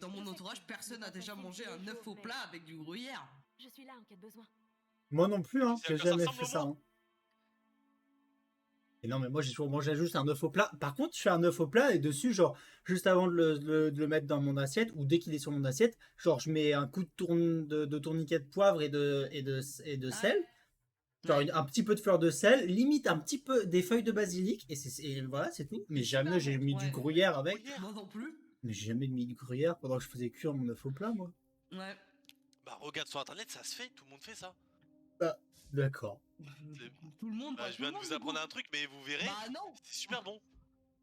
Dans mon entourage, personne n'a déjà mangé un œuf au plat avec du gruyère. Je suis là en cas de besoin. Moi non plus, hein. Tu sais à J'ai quoi ça jamais ressemble, fait ça. Momo Hein. Et non, mais moi j'ai toujours mangé juste un œuf au plat. Par contre, je fais un œuf au plat et dessus, genre, juste avant de le mettre dans mon assiette, ou dès qu'il est sur mon assiette, genre, je mets un coup de tourniquet de poivre et de sel. Genre Ouais. un petit peu de fleur de sel, limite un petit peu des feuilles de basilic, et voilà, c'est tout. Mais Super jamais j'ai bon, mis du ouais. gruyère avec. Gruyère. Moi non plus. Mais j'ai jamais mis du gruyère pendant que je faisais cuire mon œuf au plat, moi. Ouais. Bah regarde sur internet, ça se fait, tout le monde fait ça. Ah, d'accord. Tout le monde, Bah, pas je tout viens le de monde, vous du apprendre coup. un truc, mais vous verrez, Bah non. c'est super bon.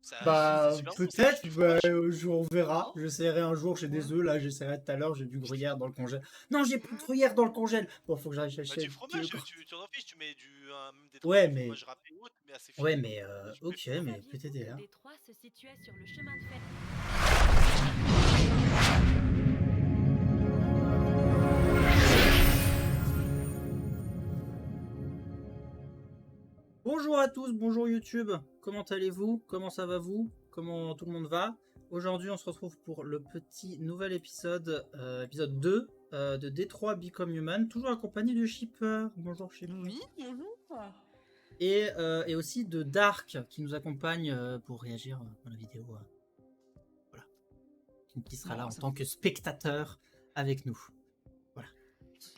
Ça, Bah, c'est super bon, ça peut-être, mange du bah, fromage. on verra. J'essaierai un jour, j'ai des œufs, là, j'essaierai tout à l'heure, j'ai du gruyère dans le congèle. Non, j'ai plus de gruyère dans le congèle. Bon, faut que j'aille Bah, chercher du fromage, tu en fiches, tu mets même des tranches Ouais, de mais, fromage râpé ou autre, mais assez ouais, fine. mais, Tu mets ok, dedans. mais Saviez-vous peut-être que hein. Détroit se situait sur le chemin de fer? Bonjour à tous, bonjour YouTube. Comment allez-vous? Comment ça va vous? Comment tout le monde va? Aujourd'hui, on se retrouve pour le petit nouvel épisode, épisode 2 de Détroit Become Human, toujours accompagné de Shipper. Bonjour Shipper. Oui, bonjour. Et aussi de Dark qui nous accompagne pour réagir dans la vidéo. Voilà. Qui sera Bon, là en ça tant que spectateur avec nous.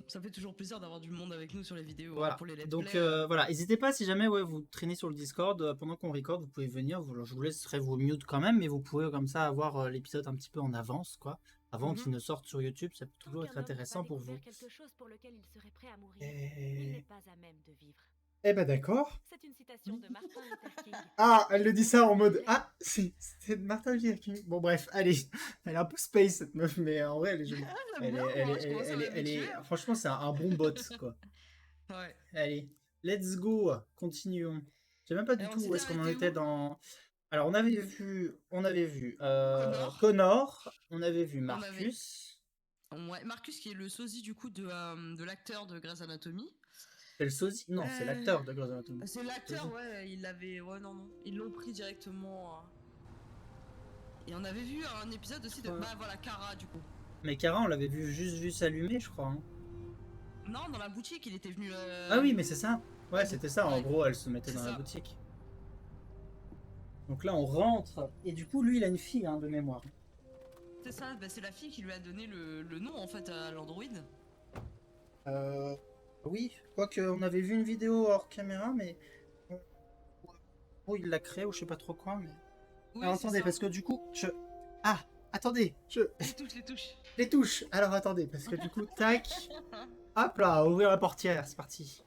Ça fait toujours plaisir d'avoir du monde avec nous sur les vidéos Voilà. pour les let's Donc play. voilà, n'hésitez pas si jamais vous traînez sur le Discord pendant qu'on record, vous pouvez venir. Je vous laisserai vous mute quand même, mais vous pouvez comme ça avoir l'épisode un petit peu en avance, quoi, avant qu'il ne sorte sur YouTube. Ça peut Tant toujours qu'un être homme n'a pas intéressant pour vous. découvert quelque chose pour lequel il serait prêt à mourir, il n'est pas à même de vivre. Eh ben d'accord. C'est une citation de Martin Luther King. Ah, elle le dit ça en mode ah, c'est Martin Luther King. Bon bref, allez, elle est un peu space cette meuf, mais en vrai elle est jolie. J'aime bien, moi, je commence à m'habituer. Franchement, c'est un bon bot, quoi. Ouais. Allez, let's go, continuons. Je sais même pas du Et on tout où s'était est-ce qu'on en arrêté était où dans. Alors on avait vu Connor. Connor, on avait vu On avait- Marcus. Ouais, Marcus qui est le sosie du coup de l'acteur de Grey's Anatomy. C'est le sosie? Non, c'est l'acteur de Grey's Anatomy. C'est l'acteur, Sosie. ouais, il l'avait. Ouais, non, non. Ils l'ont pris directement. Et on avait vu un épisode aussi de. Ouais. Bah voilà, Kara du coup. Mais Kara, on l'avait juste vu s'allumer, je crois. Hein. Non, dans la boutique, il était venu. Ah oui, mais c'est ça. Ouais, c'était ça. En Ouais. gros, elle se mettait C'est dans la ça. boutique. Donc là, on rentre. Et du coup, lui, il a une fille hein, de mémoire. C'est ça, bah, c'est la fille qui lui a donné le nom en fait à l'android. Oui, quoique on avait vu une vidéo hors caméra, mais. Oh, il l'a créé ou je sais pas trop quoi, mais. Oui, Alors, c'est attendez, ça. parce que du coup, Ah, attendez, Les touches. Les touches. Alors, attendez, parce que du coup, tac. Hop là, ouvrir la portière, c'est parti.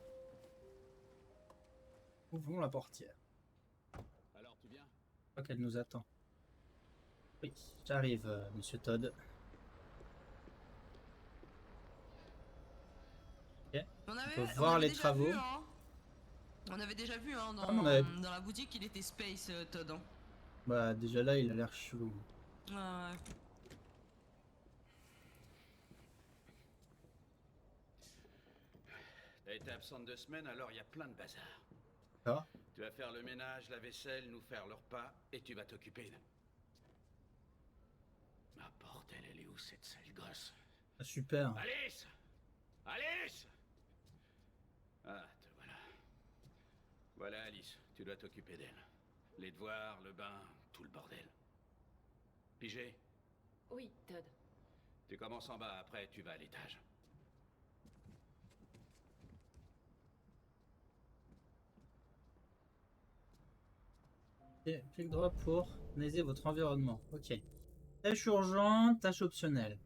Ouvrons la portière. Alors tu viens? Je crois qu'elle nous attend. Oui, j'arrive, monsieur Todd. On avait, peut on voir avait les déjà travaux. vu, hein. On avait déjà vu hein, dans, Ah, on avait- dans la boutique, il était Space Todd. Hein. Bah, déjà là, il a l'air chelou. Ouais. T'as été absente 2 semaines, alors il y a plein de bazar. Ah, Tu vas faire le ménage, la vaisselle, nous faire le repas, et tu vas t'occuper de... Ah bordel, elle est où cette sale gosse? super. Alice! Alice! Ah, te voilà. Voilà Alice, tu dois t'occuper d'elle. Les devoirs, le bain, tout le bordel. Pigé, Oui, Todd. tu commences en bas, après tu vas à l'étage. Clic droit pour analyser votre environnement. Ok. Tâche urgente, tâche optionnelle.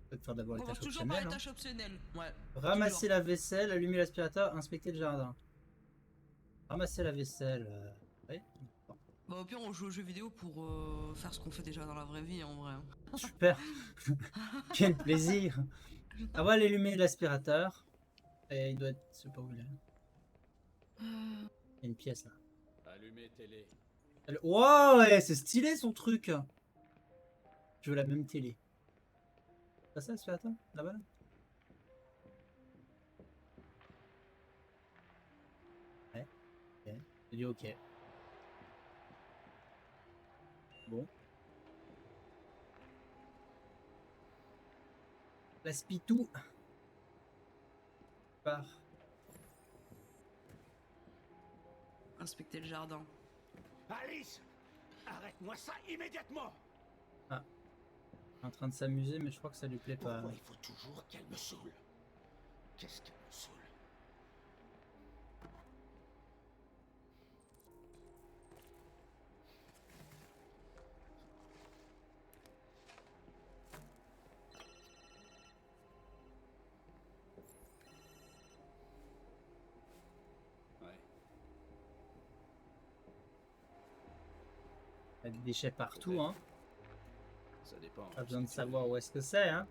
Peut-être faire d'abord On les commence tâches toujours par les optionnelles. tâches optionnelles. Ouais. Ramasser toujours. la vaisselle, allumer l'aspirateur, inspecter le jardin. Ramasser la vaisselle. Oui. Bon, Bah, au pire, on joue aux jeux vidéo pour faire ce qu'on fait déjà dans la vraie vie en vrai. hein. super. Quel plaisir. Ah voilà, allumer l'aspirateur. Et il doit être. Je sais pas où il est. Il y a une pièce là. Allumez télé. Wow, ouais, c'est stylé son truc. Je veux la même télé. C'est ça l'aspirateur? Là-bas là? Ouais. Ok. J'ai dit ok. Bon. La spitou. Part. Inspecter le jardin. Alice, arrête-moi ça immédiatement. En train de s'amuser, mais je crois que ça lui plaît pas. Pourquoi il faut toujours qu'elle me saoule? Qu'est-ce qu'elle me saoule? Ouais. Il y a des déchets partout, hein. Ça dépend. Pas besoin de savoir où est-ce que c'est, hein.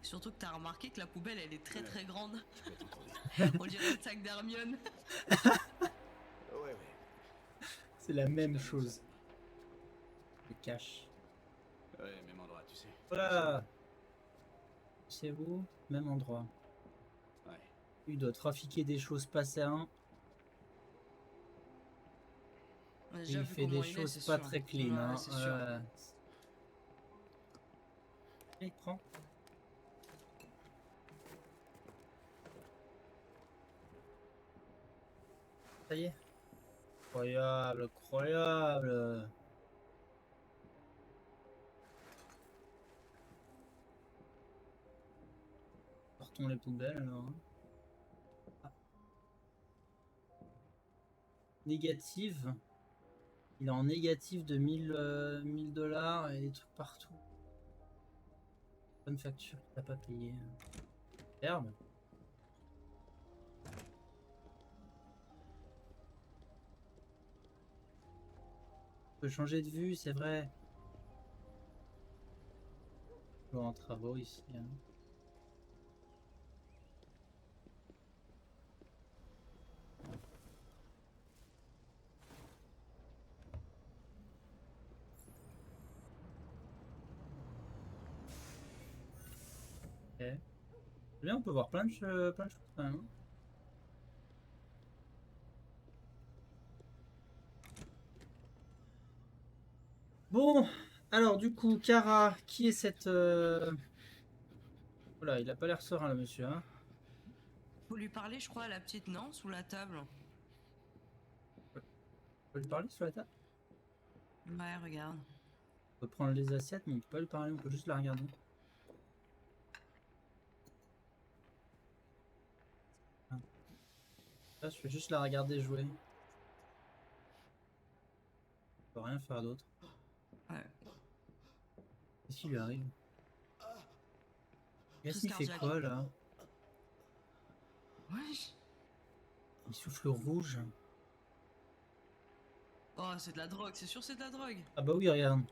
Surtout que t'as remarqué que la poubelle elle est très Ouais. très grande. Tu peux t'en trouver. On dirait le sac d'Hermione. Ouais. C'est la même chose. Le cache. Ouais, même endroit, tu sais. Voilà. C'est où? Même endroit. Ouais. Il doit trafiquer des choses pas saines. On a Et déjà il vu fait comment des il est, choses c'est pas sûr. très clean. Ouais, Hein. c'est sûr. Allez, prends. Ça y est. Incroyable, incroyable. Sortons les poubelles alors. Hein. Ah. Négative. Il est en négatif de 1000 $, et des trucs partout. Bonne facture que t'as pas payé. Merde. On peut changer de vue, c'est vrai. Toujours en travaux ici. Hein. Ok. Bien, on peut voir plein de choses quand même. Hein. Bon, alors du coup, Kara, qui est cette... Voilà, il a pas l'air serein, le monsieur. Hein. Faut lui parler, je crois, à la petite, non? Sous la table. On peut lui parler sur la table? Ouais, regarde. On peut prendre les assiettes, mais on peut pas lui parler, on peut juste la regarder. Ah. Là, je peux juste la regarder jouer. Je peux rien faire d'autre. Ouais. Qu'est-ce qui lui arrive? Qu'est-ce Crise qu'il fait cardiaque. quoi là? Ouais. Il souffle rouge. Oh, c'est de la drogue, c'est sûr, c'est de la drogue. Ah bah oui, regarde.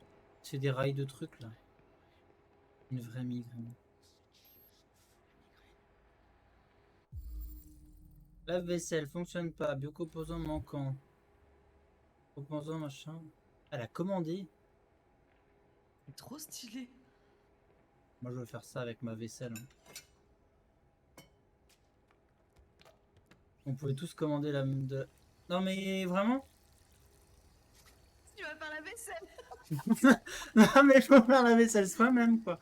C'est des rails de trucs là. Une vraie migraine. Lave-vaisselle fonctionne pas. Biocomposant manquant. Composant machin. Elle a commandé. C'est trop stylé. Moi je veux faire ça avec ma vaisselle. Hein. On pouvait tous commander la même de... Non mais vraiment? Tu vas faire la vaisselle. Non mais faut faire la vaisselle soi-même quoi.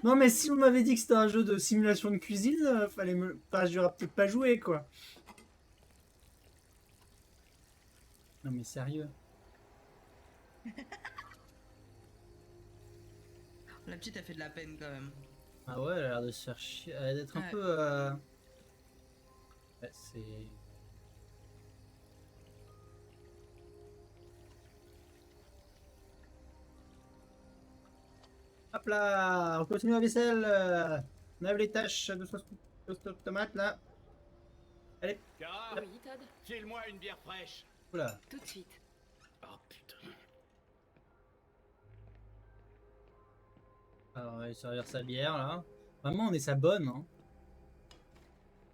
Non mais si on m'avait dit que c'était un jeu de simulation de cuisine, fallait me... Enfin, j'aurais peut-être pas joué quoi. Non mais sérieux. La petite a fait de la peine quand même. Ah ouais, elle a l'air de se faire chier. Elle a l'air d'être un Ouais. peu... Ouais, c'est... Hop là, on continue la vaisselle. On lave les tâches de sauce tomate là. Allez, Kara, Oui, Todd. file-moi une bière fraîche. oula. Tout de suite. Oh putain. Alors, on va lui servir sa bière là. Vraiment, on est sa bonne. Hein.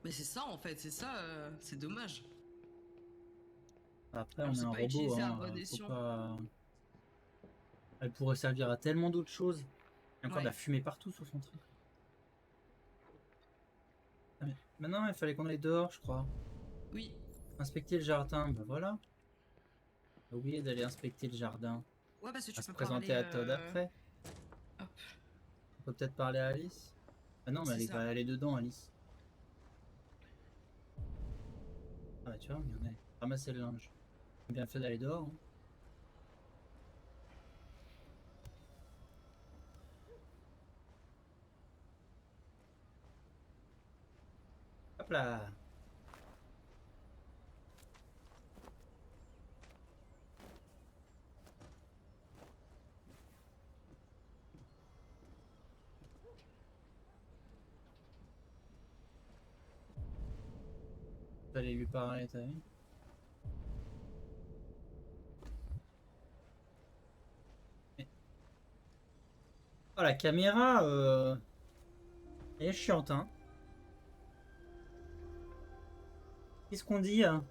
Mais c'est ça en fait, c'est ça, c'est dommage. Après, Alors, on est c'est un pas robot. utilisé à Hein, bon faut escient. pas... Elle pourrait servir à tellement d'autres choses. Il y a encore de la Ouais. fumée partout sur son truc. Ah, mais maintenant, il fallait qu'on aille dehors, je crois. Oui. Inspecter le jardin, bah voilà. J'ai oublié d'aller inspecter le jardin. Ouais, parce que On tu va se peux présenter parler, à Todd après. Hop. Faut peut-être parler à Alice. Ah non, mais C'est ça. elle est dedans, Alice. Ah bah tu vois, on est ramasser le linge. Bien fait d'aller dehors. Hein. Hop là. Fallait lui parler, t'as vu? Oh la caméra, elle est chiante, hein. Qu'est-ce qu'on dit, hein?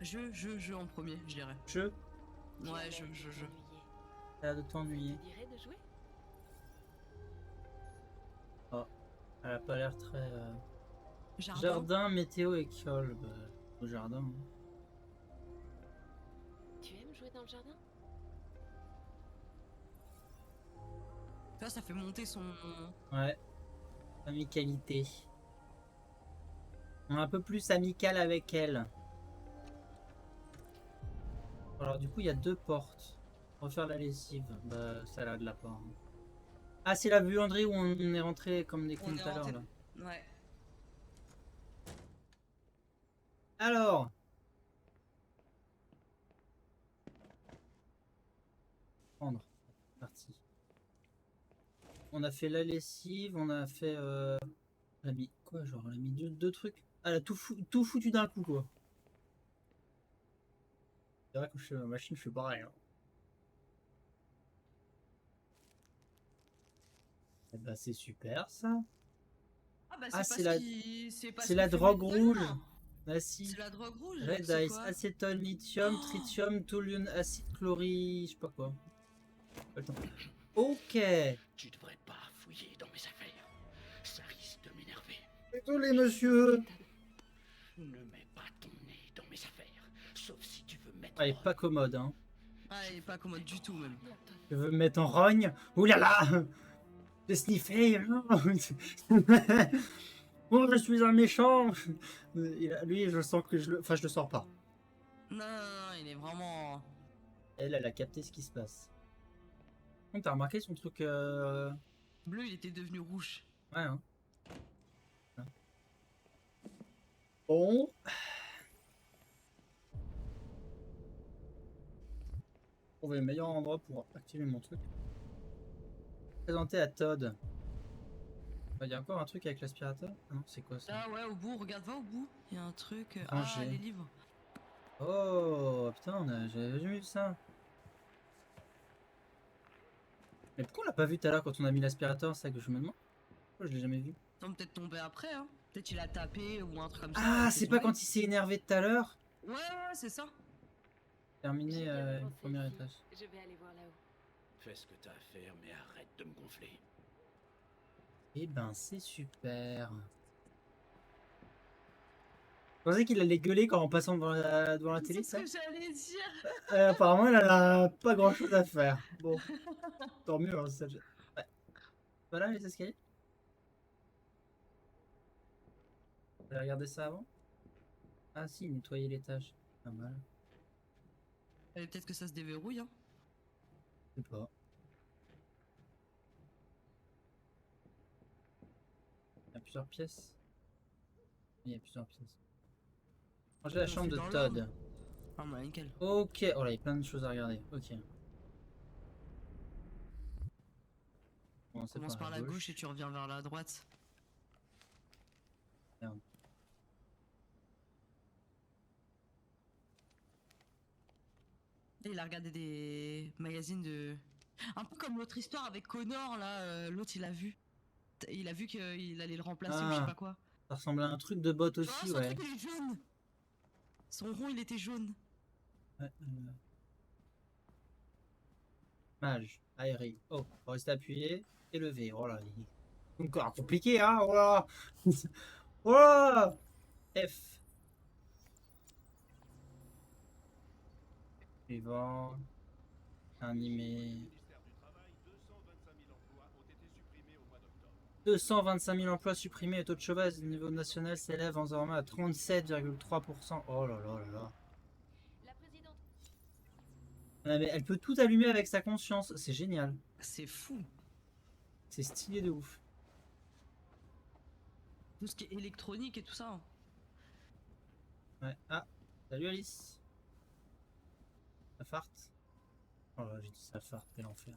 Je en premier, je dirais. Je? Ouais, je. T'as de t'ennuyer. Tu dirais de jouer? Oh, elle a pas l'air très... Jardin. Jardin, météo, école. Bah, au jardin. Hein. Tu aimes jouer dans le jardin? Ça fait monter son. Ouais. Amicalité. On est un peu plus amical avec elle. Alors du coup, il y a 2 portes. Refaire la lessive. Bah, ça a l'air de la part. Hein. Ah, c'est la buanderie où on est rentré comme des cons tout à l'heure, là. Ouais. Alors. Prendre. Parti. On a fait la lessive, on a fait... On a mis quoi, genre on a mis deux trucs. Ah, elle a tout foutu d'un coup, quoi. C'est vrai que je fais ma machine, je fais pareil. Hein. Eh ben, c'est super, ça. Ah bah Ah, c'est c'est pas la- ce qui. C'est pas C'est ce la qu'on drogue fumait tout à rouge. l'heure. Ah si. C'est la drogue rouge. Red C'est Ice, quoi? acétone, lithium, Oh. tritium, toluene, acide chloride, je sais pas quoi. Pas le temps. Ok. Tu devrais pas fouiller dans mes affaires. Ça risque de m'énerver. Désolé, monsieur. Ne mets pas ton nez dans mes affaires. Sauf si tu veux mettre... Ah, il est pas commode, hein. Ah, il est pas commode du tout même. Je veux me mettre en rogne. Ouh là là. J'ai sniffé. Oh, je suis un méchant. Lui, je sens que je le... Enfin, je le sors pas. Non, il est vraiment. Elle a capté ce qui se passe. Donc, t'as remarqué son truc... Bleu, il était devenu rouge. Ouais, hein. Bon. Trouver le meilleur endroit pour activer mon truc. Présenter à Todd. Il y a encore un truc avec l'aspirateur? Non, c'est quoi ça? Ah ouais, au bout, regarde, va au bout. Il y a un truc. Ranger. Ah, les livres. Oh putain, j'avais jamais vu ça. Mais pourquoi on l'a pas vu tout à l'heure quand on a mis l'aspirateur? C'est ça que je me demande. Pourquoi je l'ai jamais vu? Ils sont peut-être tombés après, hein. Peut-être il a tapé ou un truc comme ça. Ah, il c'est s'est pas tombé. quand il s'est énervé tout à l'heure? Ouais, c'est ça. Terminé J'ai bien le avancé premier ici. étage. Je vais aller voir là-haut. Fais ce que t'as à faire, mais arrête de me gonfler. Eh ben, c'est super. Je pensais qu'il allait gueuler quand en passant devant la télé, ça. C'est ce que j'allais dire. Apparemment, elle a pas grand chose à faire. Bon, tant mieux. Hein, ça... ouais. Voilà les escaliers. Vous avez regardé ça avant? Ah si, nettoyer l'étage. Pas mal. Peut-être que ça se déverrouille, hein. Je sais pas. Il y a plusieurs pièces. Il y a plusieurs pièces. Ranger la On chambre fait de dans Todd. l'ordre. Ah bah nickel. Ok. Oh là, il y a plein de choses à regarder. Ok. Bon, Commence par la gauche et tu reviens vers la droite. Merde. Et il a regardé des magazines de... Un peu comme l'autre histoire avec Connor, là. L'autre, il a vu. Il a vu qu'il allait le remplacer ou je sais Ah. pas quoi. Ça ressemble à un truc de bot Tu vois, aussi, son ouais. truc, il est jaune. Son rond, il était jaune. Ouais, Mage, aéré. Oh, faut rester appuyé et lever. Oh là, encore compliqué, hein. Oh là. Oh là. F. Suivant. Animé. 225 000 emplois supprimés. Le taux de chômage au niveau national s'élève désormais à 37,3%. Oh là là là là. La présidente. Ah, mais elle peut tout allumer avec sa conscience. C'est génial. C'est fou. C'est stylé de ouf. Tout ce qui est électronique et tout ça. Ouais. Ah, salut Alice. Ça farte. Oh là, j'ai dit ça farte, quel enfer.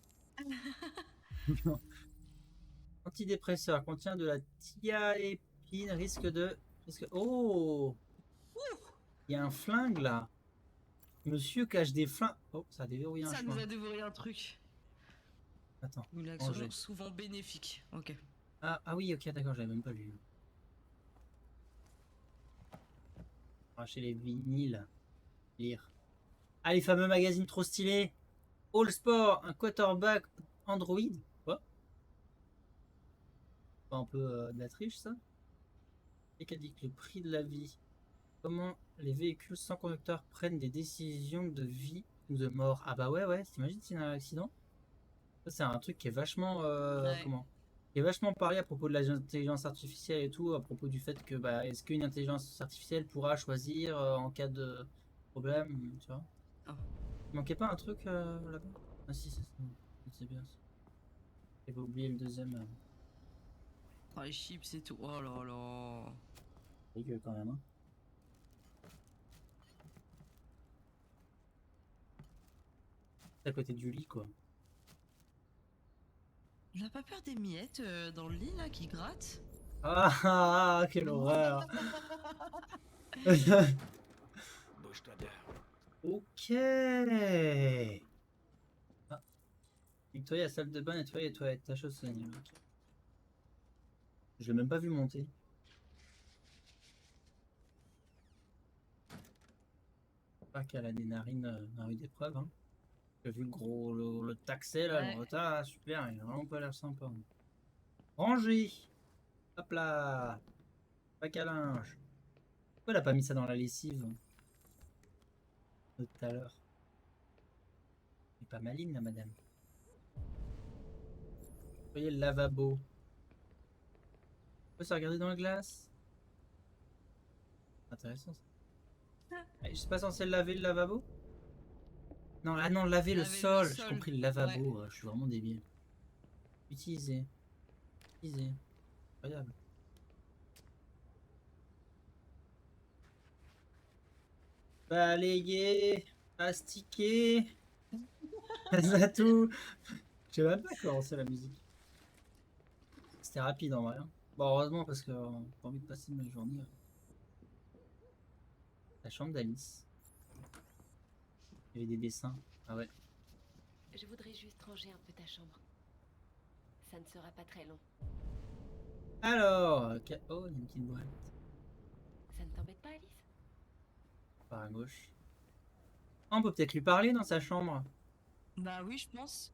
Antidépresseur contient de la thiaépine, Oh, il y a un flingue là. Monsieur cache des flingues. Oh, ça a déverrouillé un Ça chemin. nous a dévoré un truc. Attends. Une Ranger. action souvent bénéfique. Ok. Ah oui, ok, d'accord, j'avais même pas lu. Arracher les vinyles. Lire. Ah, les fameux magazines trop stylés. All Sport, un quarterback Android. Quoi? Pas un peu de la triche, ça? Et qu'a dit que le prix de la vie. Comment les véhicules sans conducteur prennent des décisions de vie ou de mort? Ah bah ouais, t'imagines s'il y a un accident? Ça, c'est un truc qui est vachement... Ouais. Comment? Qui est vachement parlé à propos de l'intelligence artificielle et tout, à propos du fait que, bah, est-ce qu'une intelligence artificielle pourra choisir en cas de problème, tu vois? Oh. Il manquait pas un truc là-bas? Ah si, c'est bien ça. J'avais oublié le deuxième. Oh, les chips et tout. Oh là là. Dégueu quand même, hein. C'est à côté du lit, quoi. Il a pas peur des miettes dans le lit là qui grattent? Quelle horreur. Bouge-toi dehors. Ok. Ah. Nettoyer la salle de bain, nettoyer les toilettes, tâche au Seigneur. Ok. Je l'ai même pas vu monter. Pas qu'elle a des narines à rude épreuve. Hein. J'ai vu le gros, le taxé là, Ouais. le retard, super, il a vraiment pas l'air sympa. Ranger. Hop là. Bac à linge. Pourquoi elle a pas mis ça dans la lessive de tout à l'heure? Elle est pas maligne la madame. Vous voyez le lavabo. On peut se regarder dans la glace. Intéressant ça. Je suis pas censé laver le lavabo? Non, ah non, laver le Laver le sol. J'ai sol. compris le lavabo. Je suis vraiment débile. Utiliser. Utiliser. Incroyable. Balayer. Astiquer. Ça tout. Je sais même pas comment c'est la musique. C'était rapide en vrai. Hein. Bon, heureusement parce que j'ai pas envie de passer ma journée. La chambre d'Alice. Il y avait des dessins. Ah ouais. Je voudrais juste ranger un peu ta chambre. Ça ne sera pas très long. Alors, oh, il y a une petite boîte. Ça ne t'embête pas, Alice? Par à gauche. Ah, on peut peut-être lui parler dans sa chambre. Bah oui, je pense.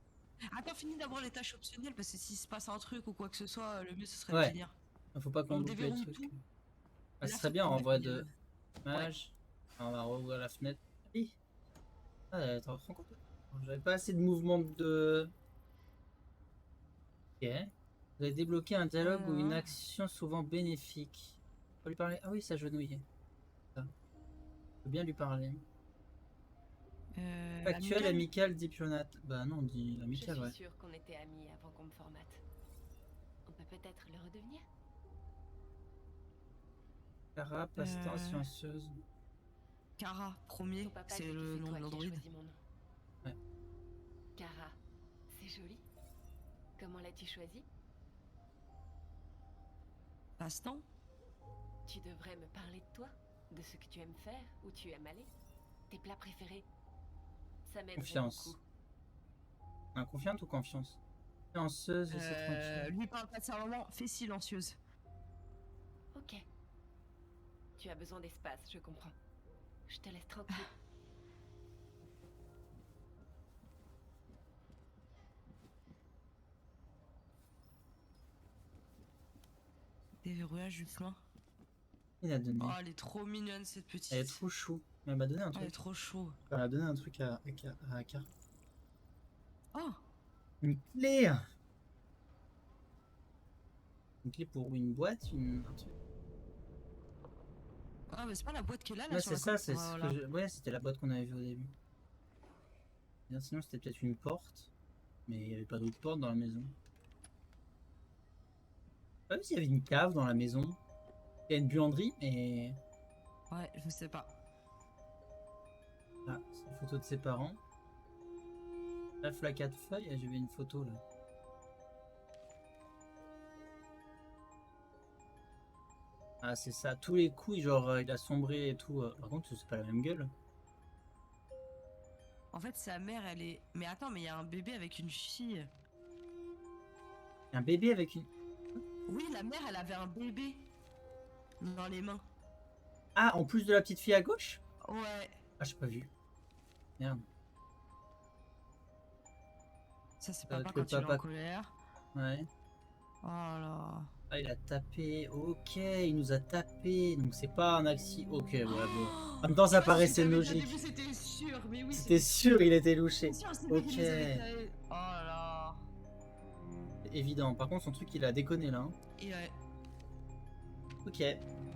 Attends, finis d'abord les tâches optionnelles parce que s'il se passe un truc ou quoi que ce soit, le mieux ce serait Ouais. de finir. Faut pas qu'on On loupe les déverrouille trucs. tout. Ah, Là, ce serait faut bien qu'on en vrai déverrouille, de mage. On va rouvrir la fenêtre. Oui. Ah, t'en rends compte? J'avais pas assez de mouvement de. Ok. Vous avez débloqué un dialogue ou une Alors. action souvent bénéfique. Faut lui parler. Ah oui, s'agenouiller. Ça. Faut bien lui parler. Actuel, amical, diplomate. Bah non, on dit Je amical, suis ouais. sûre qu'on était amis avant qu'on me formate. On peut peut-être le redevenir? Cara, passe-temps, silencieuse. Kara, premier, Ton papa c'est dit que le c'est nom toi de qui as l'android. choisi mon nom. Ouais. Kara, c'est joli. Comment l'as-tu choisi? Passe-temps. Tu devrais me parler de toi, de ce que tu aimes faire, où tu aimes aller, tes plats préférés. Ça m'aiderait Confiance. beaucoup. Confiante ou confiance? Silencieuse, c'est tranquille. Lui parle pas de sa maman, fais silencieuse. Ok. Tu as besoin d'espace, je comprends. Je te laisse tranquille. Déverrouillage du plein. Il a donné. Oh, elle est trop mignonne cette petite. Elle est trop chou. Mais elle m'a donné un Oh, elle est truc. trop chaud. Elle m'a donné un truc à Aka. Oh, Une clé. Une clé pour une boîte, un truc. Ah, mais c'est pas la boîte qui est là, là Ouais, sur c'est la ça, côte. c'est ce Voilà. que ouais, c'était la boîte qu'on avait vue au début. Bien, sinon, c'était peut-être une porte. Mais il n'y avait pas d'autre porte dans la maison. Pas vu s'il y avait une cave dans la maison. Il y a une buanderie, mais. Ouais, je sais pas. Ah, c'est une photo de ses parents. La flaque à feuilles, j'avais une photo là. Ah, c'est ça. Tous les coups, genre, il a sombré et tout. Par contre, c'est pas la même gueule. En fait, sa mère, elle est. Mais attends, mais il y a un bébé avec une fille. Un bébé avec une. Oui, la mère, elle avait un bébé dans les mains. Ah, en plus de la petite fille à gauche? Ouais, Ah, j'ai pas vu. Merde. ça c'est Ça doit papa être le quand il est en papa. colère. Ouais. Oh là. Ah, il a tapé. Ok, il nous a tapé. Donc c'est pas un accident. Ok, ouais, bon. En même temps, ça paraissait logique. C'était sûr, mais oui, C'était sûr, il était louché. sûr, c'est Ok. qu'il les avait taillés. Oh là là. Évident. Par contre, son truc, il a déconné là. Hein. Et ouais. Ok.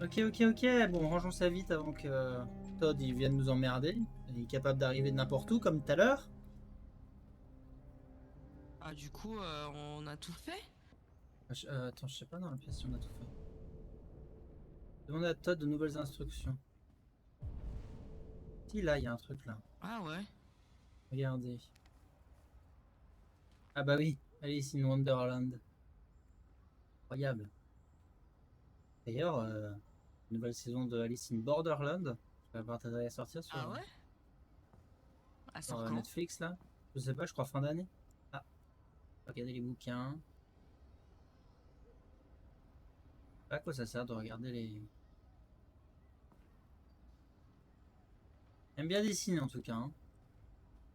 Ok. Bon, rangeons ça vite avant que Todd il vienne nous emmerder. Il est capable d'arriver de n'importe où, comme tout à l'heure. Ah, du coup, on a tout fait. Attends, je sais pas dans la pièce si on a tout fait. Demande à Todd de nouvelles instructions. Si, là, il y a un truc là. Ah ouais. Regardez. Ah bah oui, Alice in Wonderland. Incroyable. D'ailleurs, nouvelle saison de Alice in Borderland. Ça va tarder à sortir sur, Ah ouais. Elle sur, sort quand? Netflix là. Je sais pas, je crois fin d'année. Ah, regardez les bouquins. À quoi ça sert de regarder les. J'aime bien dessiner en tout cas. Hein.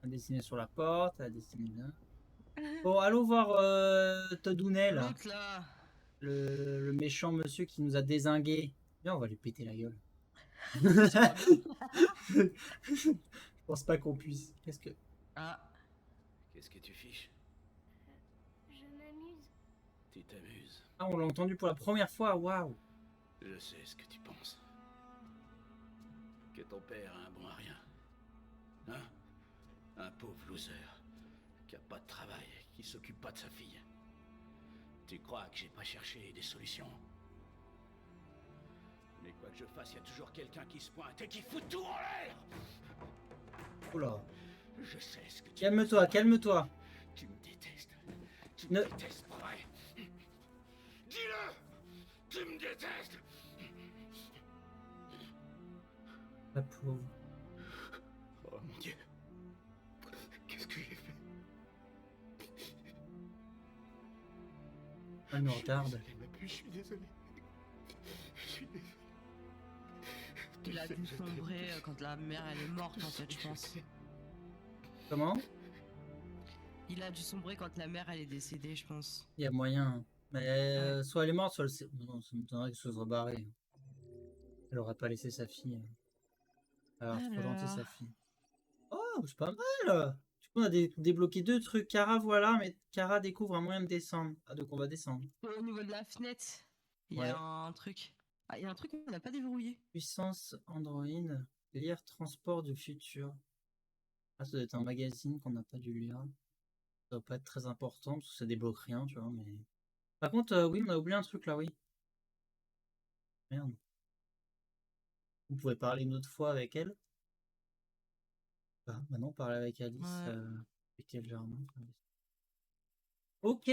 Elle a dessiné sur la porte, elle a dessiné là. Bon, allons voir Todd Ounel, L'autre là. le méchant monsieur qui nous a dézingués. Viens, on va lui péter la gueule. Je pense pas qu'on puisse. Qu'est-ce que. Ah. Qu'est-ce que tu fiches? Je m'amuse. Tu t'amuses. Ah, on l'a entendu pour la première fois, waouh! Je sais ce que tu penses. Que ton père a un bon à rien. Hein? Un pauvre loser. Qui a pas de travail, qui s'occupe pas de sa fille. Tu crois que j'ai pas cherché des solutions? Mais quoi que je fasse, il y a toujours quelqu'un qui se pointe et qui fout tout en l'air! Oula. Je sais ce que tu Calme-toi, penses. calme-toi. Tu me détestes. Tu Ne- me détestes, pas vrai? Dis-le! Tu me détestes! La pauvre. Oh mon Dieu. Qu'est-ce que j'ai fait? Elle nous regarde. Je suis désolé. Je suis désolé. Il a dû sombrer quand la mère elle est morte en fait, je pense. Comment? Il a dû sombrer quand la mère elle est décédée, je pense. Il y a moyen. Mais soit elle est morte, soit elle s'est. Non, ça m'étonnerait qu'elle se soit barrée. Elle aurait pas laissé sa fille. Alors, trop gentille sa fille. Oh, c'est pas mal! Du coup, on a débloqué 2 trucs. Kara, voilà, mais Kara découvre un moyen de descendre. Ah, donc on va descendre. Au niveau de la fenêtre, il y Ouais. a un truc. Ah, il y a un truc qu'on n'a pas déverrouillé. Puissance Android. Lire transport du futur. Ah, ça doit être un magazine qu'on n'a pas dû lire. Ça doit pas être très important parce que ça débloque rien, tu vois, mais. Par contre, oui, on a oublié un truc là, oui. Merde. Vous pouvez parler une autre fois avec elle. Ah, maintenant, parler avec Alice. Ouais. Avec quel jardin? Ok.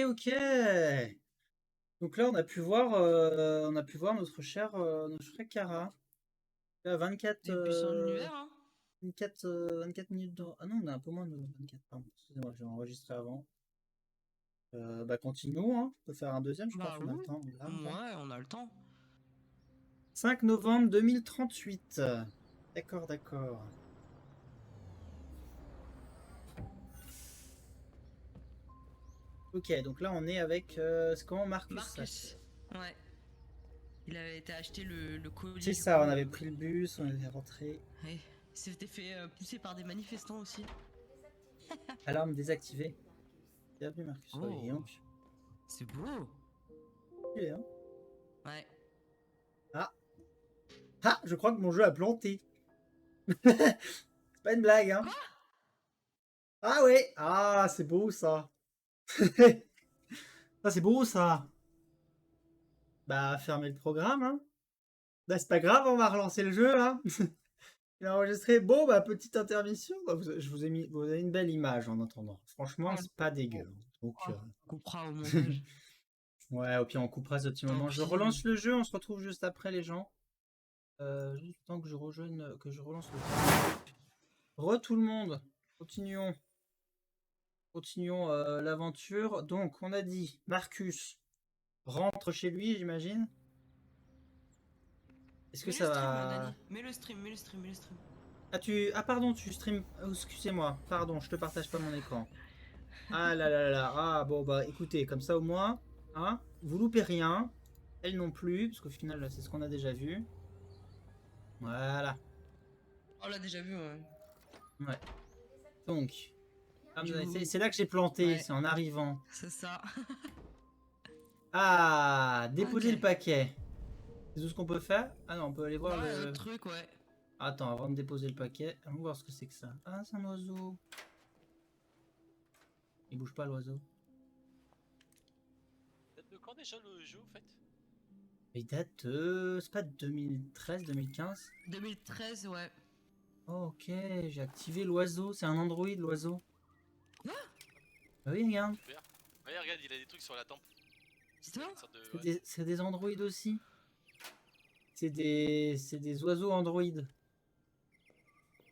Donc là, on a pu voir notre cher Kara. Là, 24, C'est plus son univers, hein. 24 minutes de. Ah non, on a un peu moins de 24, pardon. Excusez-moi, j'ai enregistré avant. Bah, continuons, hein. On peut faire un deuxième, je Bah pense, on a le oui. temps. Là, on va. Ouais, on a le temps. 5 novembre 2038. D'accord. Ok, donc là on est avec. C'est comment Marcus? Marcus. Ouais. Il avait été acheter le colis. C'est du ça, coup. on avait pris le bus, on était rentré. Ouais. Il s'était fait pousser par des manifestants aussi. Alarme désactivée. Bienvenue Marcus. Oh. Ouais, et donc, C'est beau. stylé, hein. Ouais. Ah, je crois que mon jeu a planté. C'est pas une blague, hein. Ah ouais, ah, c'est beau ça. Ah, c'est beau ça. Bah, fermez le programme, hein. Bah, c'est pas grave, on va relancer le jeu, hein. Il a enregistré. Bon, bah, petite intermission. Bah, je vous ai mis, vous avez une belle image en attendant. Franchement, c'est pas dégueu. Donc, On coupera au montage. ouais, au pire, on coupera ce petit Tant moment. Je pis. relance le jeu, on se retrouve juste après, les gens. Juste le temps que je rejoigne, que je relance le jeu. Tout le monde. Continuons. Continuons l'aventure. Donc, on a dit, Marcus rentre chez lui, j'imagine. Est-ce que Mets ça le stream, va... Dani. Mets le stream, mets le stream, mets le stream. Ah, pardon, tu stream... Oh, excusez-moi, pardon, je te partage pas mon écran. Ah là là là là. Ah, bon, bah, écoutez, comme ça, au moins, hein, vous loupez rien. Elle non plus, parce qu'au final, là, c'est ce qu'on a déjà vu. Voilà. On l'a déjà vu, ouais. Ouais. Donc, ah, Du coup- c'est là que j'ai planté, Ouais. c'est en arrivant. C'est ça. Ah, déposer Ok. le paquet. C'est tout ce qu'on peut faire? Ah non, on peut aller voir Ouais, le... le truc, ouais. Attends, avant de déposer le paquet, on va voir ce que c'est que ça. Ah, c'est un oiseau. Il bouge pas l'oiseau. Date de quand déjà le jeu, au fait? Il date, c'est pas 2013, 2015? 2013, ouais. Oh, ok, j'ai activé l'oiseau. C'est un Android, l'oiseau. Quoi? Ah oui, regarde. Super. Ouais, regarde, il a des trucs sur la tempe. C'est toi? Une sorte de... C'est ouais. des Android aussi. C'est des oiseaux Android.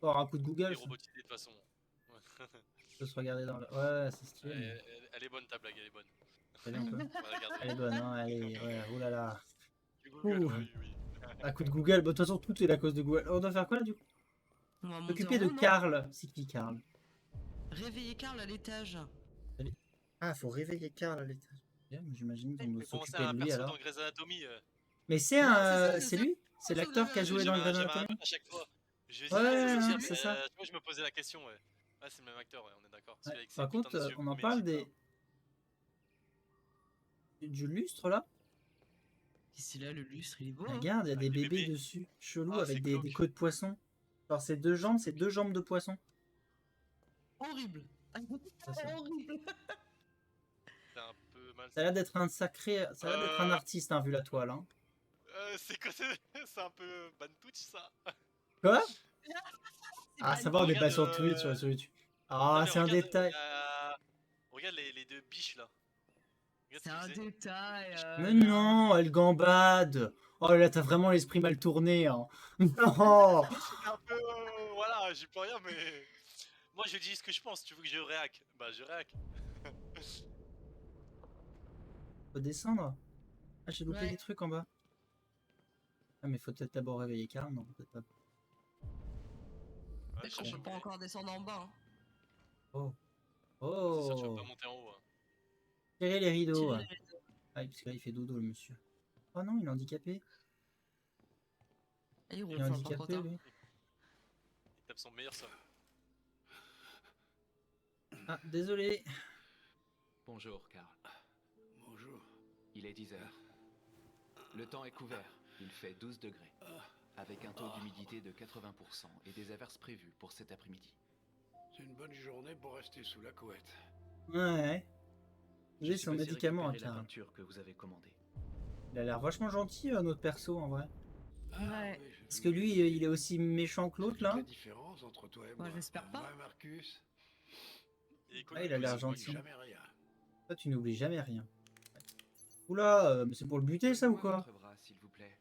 Oh, un coup de Il Google, est ça. robotisé de toute façon. Ouais. Je peux se regarder dans le... Ouais, c'est stylé. mais Elle est bonne ta blague, elle est bonne. regardez un peu. Ouais, regarde. Elle est bonne, hein. Elle est... Ouais, oh là là. Du Google, Ouh. ouais, oui, oui. À coup de Google. Bah, de toute façon, tout est la cause de Google. On doit faire quoi, là, du coup? On va monter S'occuper en de haut, non? Karl. C'est qui, Karl? Réveiller Karl à l'étage. Ah, faut réveiller Karl à l'étage. Bien, mais j'imagine qu'on Il doit fait penser s'occuper à de un lui, perso alors. dans Grey's Anatomy. Mais c'est Ouais, un... c'est C'est ça. lui? C'est l'acteur qui a joué dans Grey's J'avais un Anatomy? doute à chaque fois. Je vais Ouais, dire, je vais dire, ouais, mais c'est ça. tu vois, je me posais la question, ouais. Ouais, c'est le même acteur, ouais, on est d'accord. Ouais. Celui avec ses Par putains contre, de yeux on en magnifiques, parle là. du lustre, là. Ici, là, le lustre, il est beau. Hein. Regarde, il y a des Avec des bébés bébés. dessus, chelou, Ah, avec c'est des glauque. queues de poisson. Alors, c'est deux jambes de poisson. Horrible. Ça, ça. Horrible. C'est un peu mal. Ça a l'air d'être un sacré... Ça a l'air d'être un artiste, hein, vu la toile. Hein. C'est quoi c'est un peu Bantouch, ça. Quoi? C'est Ah, pas ça une- va, on est pas Regarde, sur Twitch, sur YouTube. Non, Ah, mais c'est un regarde, détail. Regarde les deux biches, là. Regarde C'est ce un qu'ils faisaient. détail. Mais non, elle gambade. Oh là, t'as vraiment l'esprit mal tourné. Hein. Non. C'est un peu... voilà, j'y peux rien, mais... Moi, je dis ce que je pense. Tu veux que je réac? Bah, je réac. Faut descendre. Ah, j'ai loupé Ouais. des trucs en bas. Ah, mais faut peut-être d'abord réveiller Karl. Non, peut-être pas. Ouais, Peut-être qu'on cherche peut pas où il est. encore descendre en bas. Hein. Oh. C'est sûr, tu vas Oh. pas monter en haut. Hein. Tirez les rideaux. Tirer les- Ah, parce que là, il fait dodo, le monsieur. Oh non, il est handicapé. Il Il est roule pas trop handicapé, tard. lui. Il tape son meilleur somme. Ah, désolé. Bonjour, Karl. Bonjour. Il est 10 heures. Le temps est couvert. Il fait 12 degrés. Avec un taux d'humidité de 80% et des averses prévues pour cet après-midi. C'est une bonne journée pour rester sous la couette. Ouais. Je J'ai suis son passé médicament à récupérer la Karl. peinture que vous avez commandée. Il a l'air vachement gentil, notre perso, en vrai. Ouais. oui, j'ai Parce que vu. lui, il est aussi méchant que l'autre, C'est là. la différence entre toi et moi. Ouais, j'espère pas. Ouais, Marcus. Il est cool, Ah, il a lui l'air aussi. gentil. Jamais rien. Toi, tu n'oublies jamais rien. Oula, mais c'est pour le buter, ça, ou Donnez-moi quoi? votre bras, s'il vous plaît.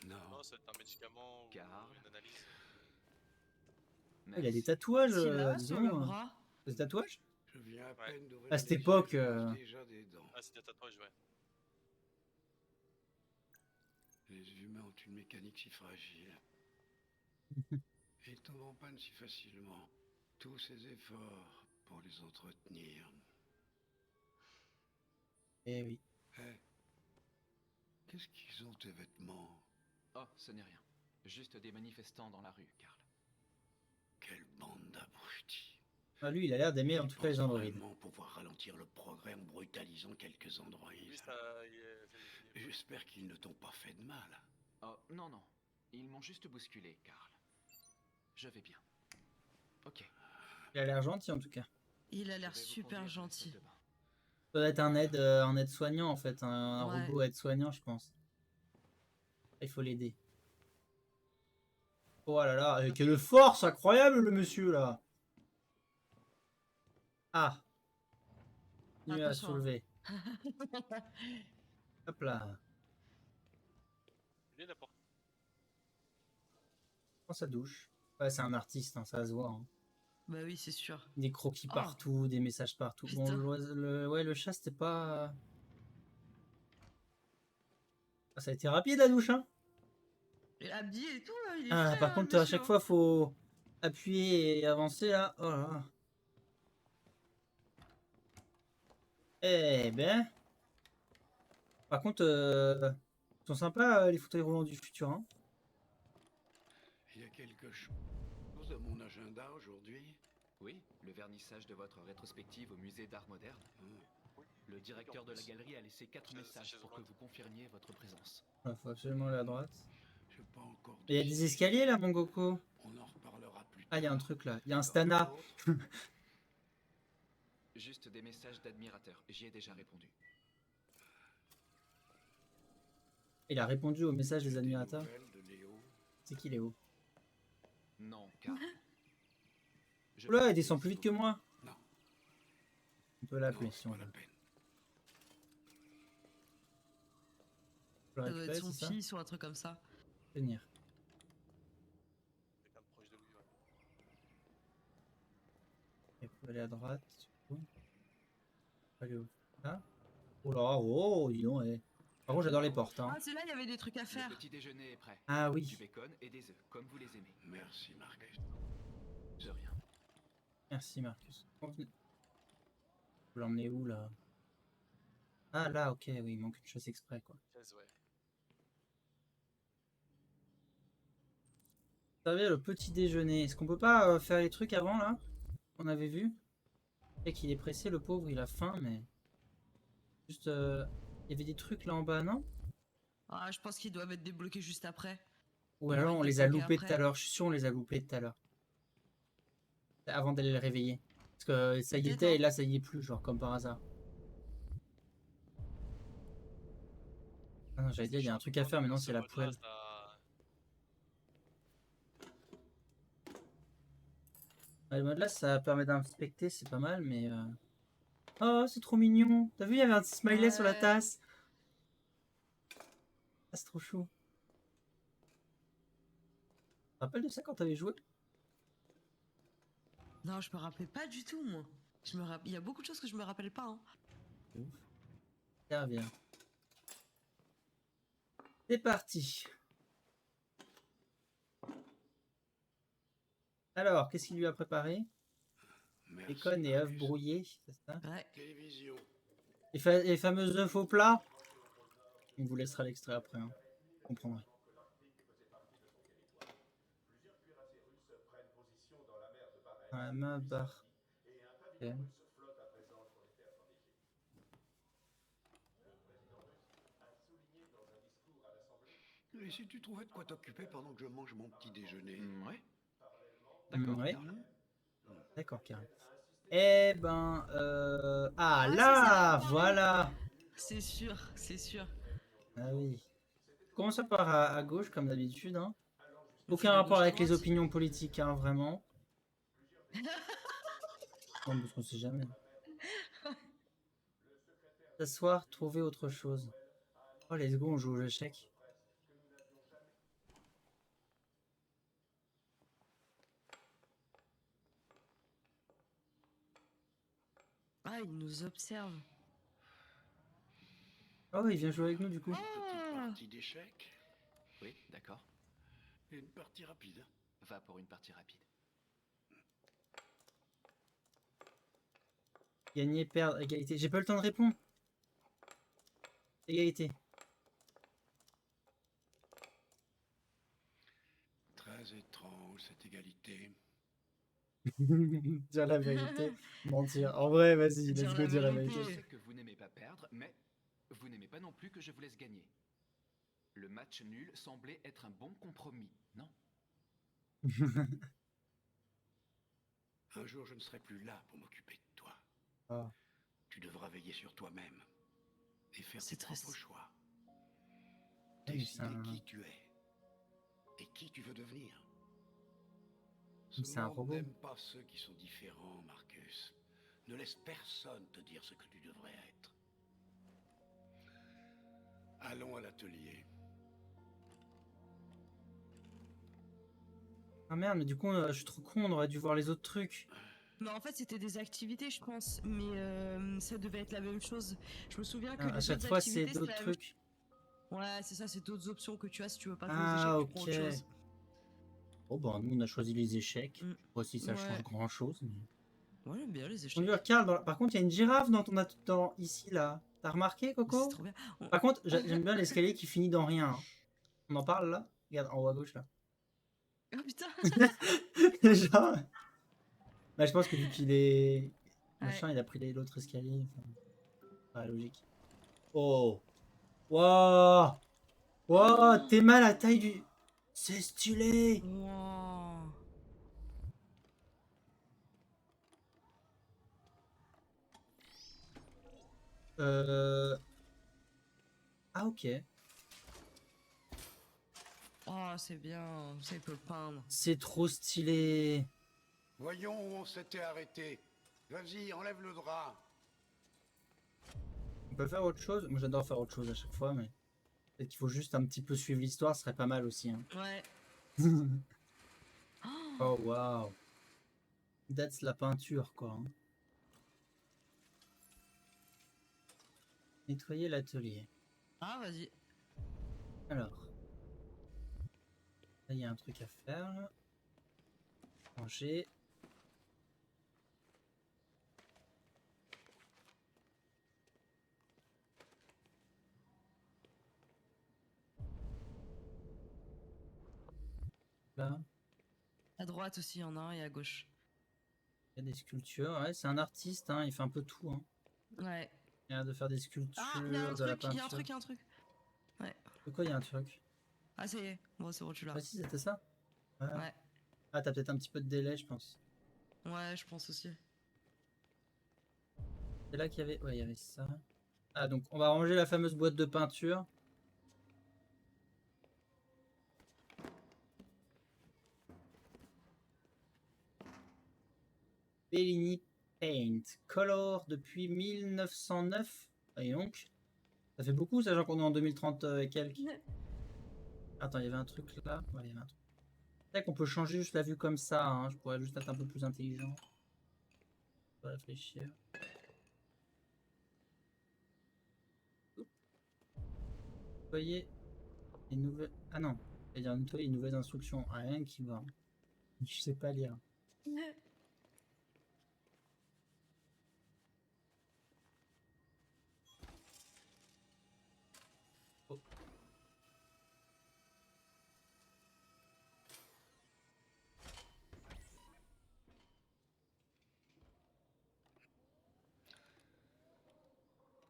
Non. Non, c'est un médicament ou Karl. une analyse. Ah, il a des Merci. tatouages, S'il a sur le disons. bras. Des tatouages? Je viens à Ouais. peine d'ouvrir À cette les époque, yeux, je lance déjà des dents. Ah, c'est des tatouages, ouais. Les humains ont une mécanique si fragile. Ils tombent en panne si facilement. Tous ces efforts pour les entretenir. Eh oui. Hé. Qu'est-ce qu'ils ont tes vêtements? Oh, ce n'est rien. Juste des manifestants dans la rue, Karl. Quelle bande d'abrutis. Ah, lui, il a l'air d'aimer en Ils tout cas les pensent androïdes. vraiment pouvoir ralentir le progrès en brutalisant quelques Lui, androïdes. ça... Il est... J'espère qu'ils ne t'ont pas fait de mal. Oh, non, non. Ils m'ont juste bousculé, Karl. Je vais bien. Ok. Il a l'air gentil en tout cas. Il a Je l'air vais vous super conduire à la salle gentil. de bain. Ça doit être un aide-soignant en fait, un Ouais. robot aide-soignant, je pense. Il faut l'aider. Oh là là, quelle force incroyable le monsieur là. Ah, continue à Attention, hein. soulever. Hop là. Il est n'importe. Prends sa douche. Ouais, c'est un artiste, hein, ça se voit. Hein. Bah oui, c'est sûr. Des croquis Oh. partout, des messages partout. Bon, Putain. ouais, le chat, c'était pas... Ah, ça a été rapide la douche, hein. Et habillé et tout, là, il est Ah, frais, par hein, contre, le à monsieur, chaque hein. fois, faut appuyer et avancer, là. Oh là là. Eh ben... Par contre, ils sont sympas, les fauteuils roulants du futur, hein. Il y a quelque chose dans mon agenda aujourd'hui. Oui, le vernissage de votre rétrospective au musée d'art moderne. Le directeur de la galerie a laissé 4 messages pour que vous confirmiez votre présence. Ouais, faut absolument aller à droite. J'ai pas encore Il y a des décidé. escaliers, là, mon Goku. On en reparlera plus tard. Ah, il y a un truc, là. Il y a un Stana. Juste des messages d'admirateurs. J'y ai déjà répondu. Il a répondu au message des admirateurs. Nouvelles de Léo. C'est qui, Léo? Non, Karl. Je Oula, peux il descend plus vite que moi. Non, On peut l'appeler non, si c'est on pas la veut. peine. On peut le Ça doit être récupérer, son c'est ça? fils ou un truc comme ça. Venir. Quelqu'un de proche de lui, ouais. Et on peut aller à droite. Du coup. Aller où? Là. Oh là, oh, dis donc, eh. Par contre, j'adore les portes, hein. Ah, c'est là, il y avait des trucs à faire. Le petit déjeuner est prêt. Ah Du oui. bacon et des œufs, comme vous les aimez. Merci, Marcus. De rien. Merci, Marcus. Vous l'emmenez où, là? Ah, là, ok, oui, il manque une chose exprès, quoi. 15, ouais. Vous savez, le petit déjeuner. Est-ce qu'on peut pas faire les trucs avant, là? On avait vu? Et qu'il est pressé, le pauvre, il a faim, mais... Juste, il y avait des trucs là en bas, non? Ah, je pense qu'ils doivent être débloqués juste après. Ou Ouais, alors on il les est a bloqué loupés tout après. à l'heure. Je suis sûr on les a loupés tout à l'heure. Avant d'aller les réveiller. Parce que ça y Peut-être, était hein. et là ça y est plus, genre comme par hasard. Ah non, j'allais dire, il y a un truc à faire, mais non, c'est la poêle. Ouais, le mode là, ça permet d'inspecter, c'est pas mal, mais... Oh, c'est trop mignon. T'as vu, il y avait un petit smiley sur la Ouais. tasse. Ah, c'est trop chou. Tu te rappelles de ça quand t'avais joué? Non, je me rappelais pas du tout, moi. Il y a beaucoup de choses que je me rappelle pas, hein. Tiens, viens. C'est parti. Alors, qu'est-ce qu'il lui a préparé? Merci, Bacon et œufs Marcus. brouillés, c'est ça? Ouais. Télévision. Les fameux œufs au plat. On vous laissera l'extrait après, hein. Vous comprendrez. La main barre. Ok. Et si tu trouvais de quoi t'occuper pendant que je mange mon petit déjeuner? Ouais. D'accord. Ouais. Karl. D'accord, Karim. Eh ben, ah Ah, c'est là, ça, pareil. voilà. C'est sûr, c'est sûr. Ah oui. Commence par à gauche comme d'habitude, hein. On fait Aucun de rapport gauche à avec les droite. opinions politiques, hein, vraiment. Non, parce qu'on sait jamais. S'asseoir, trouver autre chose. Oh, let's go, on joue aux échecs. Ah, il nous observe. Oh, il vient jouer avec nous du coup. Petite partie d'échecs Oui, d'accord. et une partie rapide. Va pour une partie rapide. Gagner, perdre, égalité. J'ai pas eu le temps de répondre. Égalité. Très étrange cette égalité. Dire la vérité, mentir. En vrai, vas-y, Dire let's la go dire la vérité. Je vérité. sais que vous n'aimez pas perdre, mais Vous n'aimez pas non plus que je vous laisse gagner. Le match nul semblait être un bon compromis, non? Un jour, je ne serai plus là pour m'occuper de toi. Ah. Tu devras veiller sur toi-même et faire C'est tes propres triste. choix. Oui, Décider c'est un- qui tu es et qui tu veux devenir. C'est Ce un monde robot. n'aime pas ceux qui sont différents, Marcus. Ne laisse personne te dire ce que tu devrais être. Allons à l'atelier. Ah merde, mais du coup, je suis trop con, on aurait dû voir les autres trucs. Mais en fait, c'était des activités, je pense. Mais ça devait être la même chose. Je me souviens que Ah, à les chaque autres fois, c'est activités, d'autres la même trucs. Ouais, c'est ça, c'est d'autres options que tu as si tu veux pas jouer aux Ah, échecs, tu prends ok. autre chose. Oh, bah, nous, on a choisi les échecs. Je Mm. sais pas si ça change Ouais. grand-chose. Mais... Ouais, j'aime bien les On échecs. lui regarde, par contre, il y a une girafe dans ici, là. T'as remarqué, C'est Coco? trop bien. Par contre, j'aime bien l'escalier qui finit dans rien. Hein. On en parle, là? Regarde, en haut à gauche, là. Oh putain. Genre... Bah, je pense que vu qu'il est... Ouais. Machin, il a pris l'autre escalier. Enfin... Ouais, logique. Oh! Wow! Wow! T'es mal à la taille du... C'est stylé! Wow. Ah, ok. Oh, c'est bien. Ça, il peut peindre. C'est trop stylé. Voyons où on s'était arrêté. Vas-y, enlève le drap. On peut faire autre chose? Moi, j'adore faire autre chose à chaque fois, mais... Peut-être qu'il faut juste un petit peu suivre l'histoire, ce serait pas mal aussi. Hein. Ouais. Oh, wow. That's la peinture, quoi. Hein. Nettoyer l'atelier. Ah, vas-y. Alors. Là, il y a un truc à faire. Là. Ranger. Là, À droite aussi, il y en a un et à gauche. il y a des sculptures. Ouais, c'est un artiste, hein, il fait un peu tout. Hein. Ouais. Il a l'air de faire des sculptures, Ah, il y a un de la truc, il y a un peinture. truc, il y a un truc. Ouais. De quoi il y a un truc? Ah, ça y est. Bon, c'est bon, tu l'as. Ah si, c'était ça? Ouais. Ouais. Ah, t'as peut-être un petit peu de délai, je pense. Ouais, je pense aussi. C'est là qu'il y avait... Ouais, il y avait ça. Ah, donc on va ranger la fameuse boîte de peinture. Bellini Paint. Color depuis 1909. Et donc, ça fait beaucoup, sachant qu'on est en 2030 et quelques. Attends, il y avait un truc là. Ouais, il y avait un truc. C'est qu'on peut changer juste la vue comme ça. Hein. Je pourrais juste être un peu plus intelligent. Je vais réfléchir. Nettoyer les nouvelles. Ah non, c'est-à-dire nettoyer les nouvelles instructions. Rien qui va. Je sais pas lire. Oh.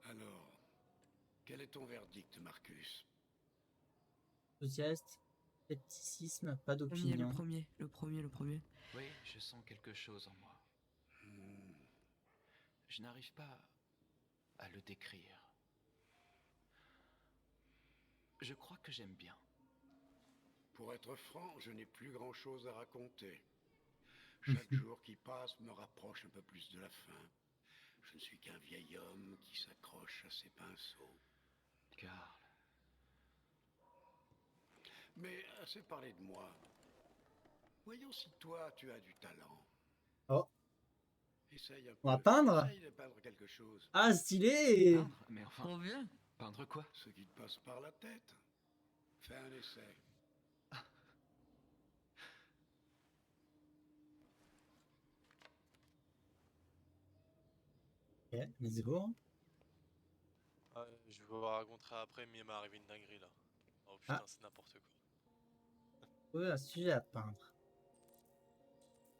Alors, quel est ton verdict, Marcus? Enthousiaste, scepticisme, pas Le d'opinion. premier. Oui, je sens quelque chose en moi. Je n'arrive pas à le décrire. Je crois que j'aime bien. Pour être franc, je n'ai plus grand-chose à raconter. Chaque jour qui passe me rapproche un peu plus de la fin. Je ne suis qu'un vieil homme qui s'accroche à ses pinceaux. Karl. Mais assez parlé de moi. Voyons si toi, tu as du talent. Oh, Essaye un peu. on va peindre? Essaye de peindre quelque chose. Ah, stylé! Peindre? Mais enfin, Trop bien. peindre quoi? Ce qui te passe par la tête. Fais un essai. Ok, let's go. Je vais vous raconter après, mais il m'est arrivé une dinguerie là. Oh putain, Ah. c'est n'importe quoi. Ouais, un sujet à peindre.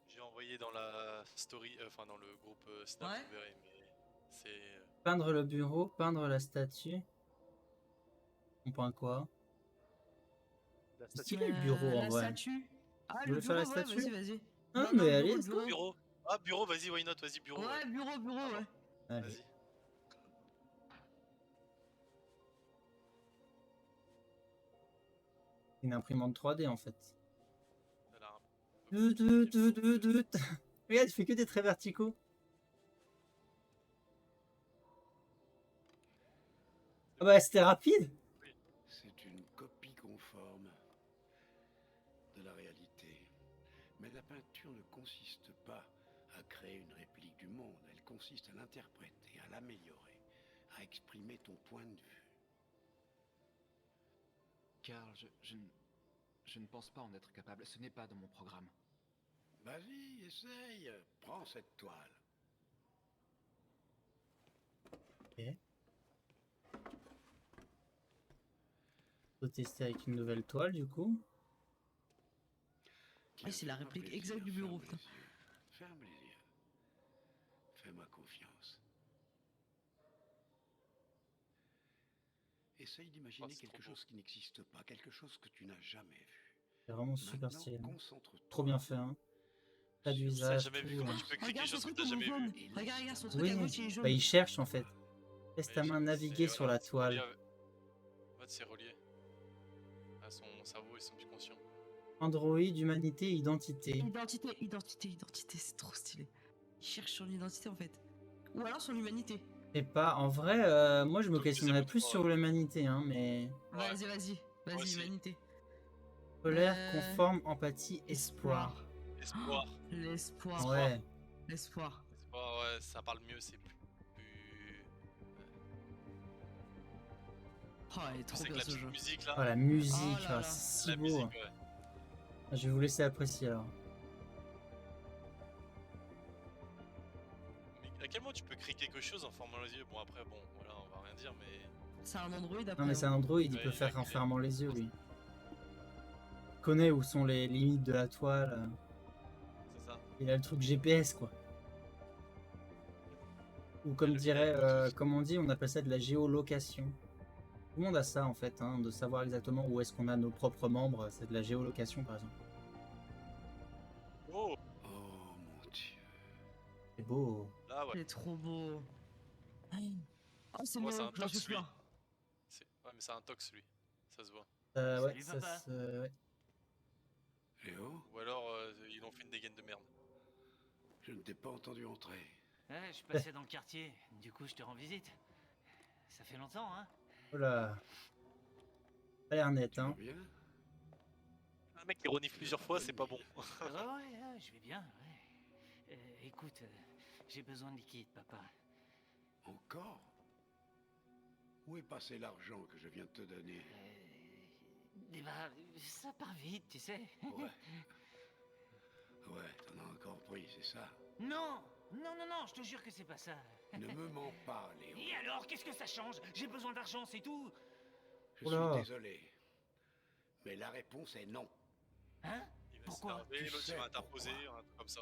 J'ai envoyé dans la story, enfin dans le groupe Snap, Ouais. vous verrez, mais C'est. Peindre le bureau, peindre la statue. On peint quoi? La C'est statue. stylé le bureau en La vrai. statue. Ah, Vous le voulez faire la bureau, ouais, statue? vas-y. Ah, Non, mais non, le allez, bureau, le let's go. bureau. Bureau. Ah, bureau, vas-y, why not, vas-y, bureau. Ouais, bureau, Ah, ouais. Allez. Vas-y. Une imprimante 3D en fait. Elle a un peu Dout, plus dout, dout, dout, dout. Regarde, il fait que des traits verticaux. Ah bah c'était rapide. C'est une copie conforme de la réalité. Mais la peinture ne consiste pas à créer une réplique du monde. Elle consiste à l'interpréter, à l'améliorer, à exprimer ton point de vue. Karl, je ne pense pas en être capable. Ce n'est pas dans mon programme. Vas-y, essaye. Prends cette toile. Ok. Faut tester avec une nouvelle toile du coup. Tiens, c'est la fais-moi réplique plaisir, exacte du bureau, ferme putain. les yeux. Ferme les yeux. Fais-moi confiance. Essaye d'imaginer Oh, c'est quelque trop beau. chose qui n'existe pas, quelque chose que tu n'as jamais vu. C'est vraiment super Maintenant, stylé. concentre-toi Trop bien fait hein. Pas du sur- Ça, visage, jamais tout. vu. Comment tu peux créer Regarde quelque son chose que truc t'as comme jamais jaune. vu? Regarde son truc à Oui, gauche, il est jaune. bah il cherche en fait. Laisse ta Mais main naviguer sur la toile. En fait, c'est relié à son cerveau et son subconscient. Android, humanité, identité. Identité, c'est trop stylé. Il cherche son identité en fait. Ou alors son humanité. Et pas, en vrai, moi je me Plutôt le questionnerais deuxième plus fois, sur l'humanité, hein, mais. Ouais. Vas-y, aussi. humanité. Colère, conforme, empathie, espoir. Espoir. L'espoir. Ouais. L'espoir. Espoir, ouais, ça parle mieux, c'est plus. Oh, il est trop C'est que bien la ce petite jeu. musique là. Oh la musique, Oh là là. c'est si La beau. musique, ouais. Je vais vous laisser apprécier alors. Mais à quel moment tu peux créer quelque chose en formant les yeux? Bon, après, bon, voilà, on va rien dire, mais. C'est un Android après. Non mais c'est un hein. Android, il Ouais, peut il faire a en créé. fermant les yeux, lui. Il connaît où sont les limites de la toile. C'est ça. Il a le truc GPS quoi. Ou comme le dirait, Bluetooth. comme on dit, on appelle ça de la géolocation. Tout le monde a ça en fait, hein, de savoir exactement où est-ce qu'on a nos propres membres. C'est de la géolocation par exemple. Oh, Oh mon Dieu. C'est beau. là, ouais. Il est trop beau. Oh, c'est Moi, bon, c'est un j'en suis tox, lui. plein. Ouais, mais c'est un tox, lui. Ça se voit. Ouais, Salut, ça papa. se... ouais. Léo, Ou alors, ils ont fait une dégaine de merde. je ne t'ai pas entendu entrer. Ouais, je passais dans le quartier, du coup je te rends visite. Ça fait longtemps, hein? Oh là. Ça a l'air net, Tu vas hein. bien? Un mec qui renifle plusieurs fois, c'est pas bon. Ouais, je vais bien, ouais. Écoute, j'ai besoin de liquide, papa. Encore? Où est passé l'argent que je viens de te donner? Ça part vite, tu sais. Ouais. Ouais, t'en as encore pris, c'est ça? Non, je te jure que c'est pas ça. Ne me mens pas, Léo. Et alors, qu'est-ce que ça change? J'ai besoin d'argent, c'est tout. Je Oula. suis désolé. Mais la réponse est non. Hein? Il va Pourquoi? s'énerver, Tu l'autre il sais va interposer, pourquoi. un truc comme ça.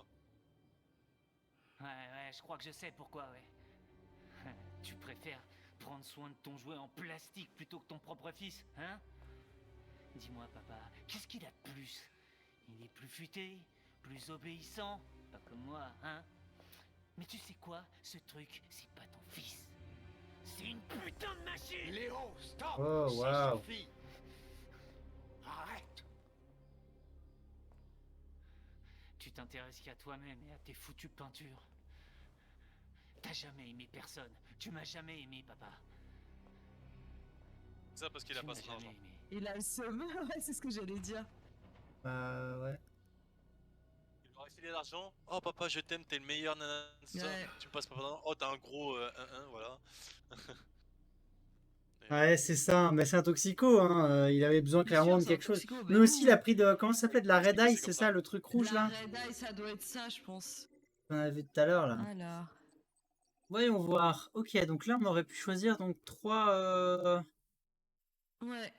Ouais, je crois que je sais pourquoi, ouais. Tu préfères prendre soin de ton jouet en plastique plutôt que ton propre fils, hein? Dis-moi, papa, qu'est-ce qu'il a de plus? Il est plus futé, plus obéissant, pas comme moi, hein? Mais tu sais quoi? Ce truc, c'est pas ton fils. C'est une putain de machine! Léo, stop! Oh, Ça waouh. suffit. Arrête! Tu t'intéresses qu'à toi-même et à tes foutues peintures. T'as jamais aimé personne. Tu m'as jamais aimé, papa. C'est ça parce qu'il a Tu pas m'as son jamais argent. aimé. Il a le seum. Ouais, c'est ce que j'allais dire. Ouais. Il leur a filé l'argent. Oh papa, je t'aime, t'es le meilleur, nanana, c'est ça. Ouais. Tu me passes pas pendant. Oh, t'as un gros 1-1, voilà. Ouais, c'est ça. Mais c'est un toxico, hein. Il avait besoin Bien sûr, clairement de c'est un quelque chose. toxico, Mais bah aussi, oui. il a pris de... Comment ça s'appelait? De la Red Toxico, Eye, c'est comme c'est ça, ça. le truc rouge, La là? Red Eye, ça doit être ça, je pense. On a vu tout à l'heure, là. Alors. Voyons voir. Ok, donc là, on aurait pu choisir donc 3... Ouais.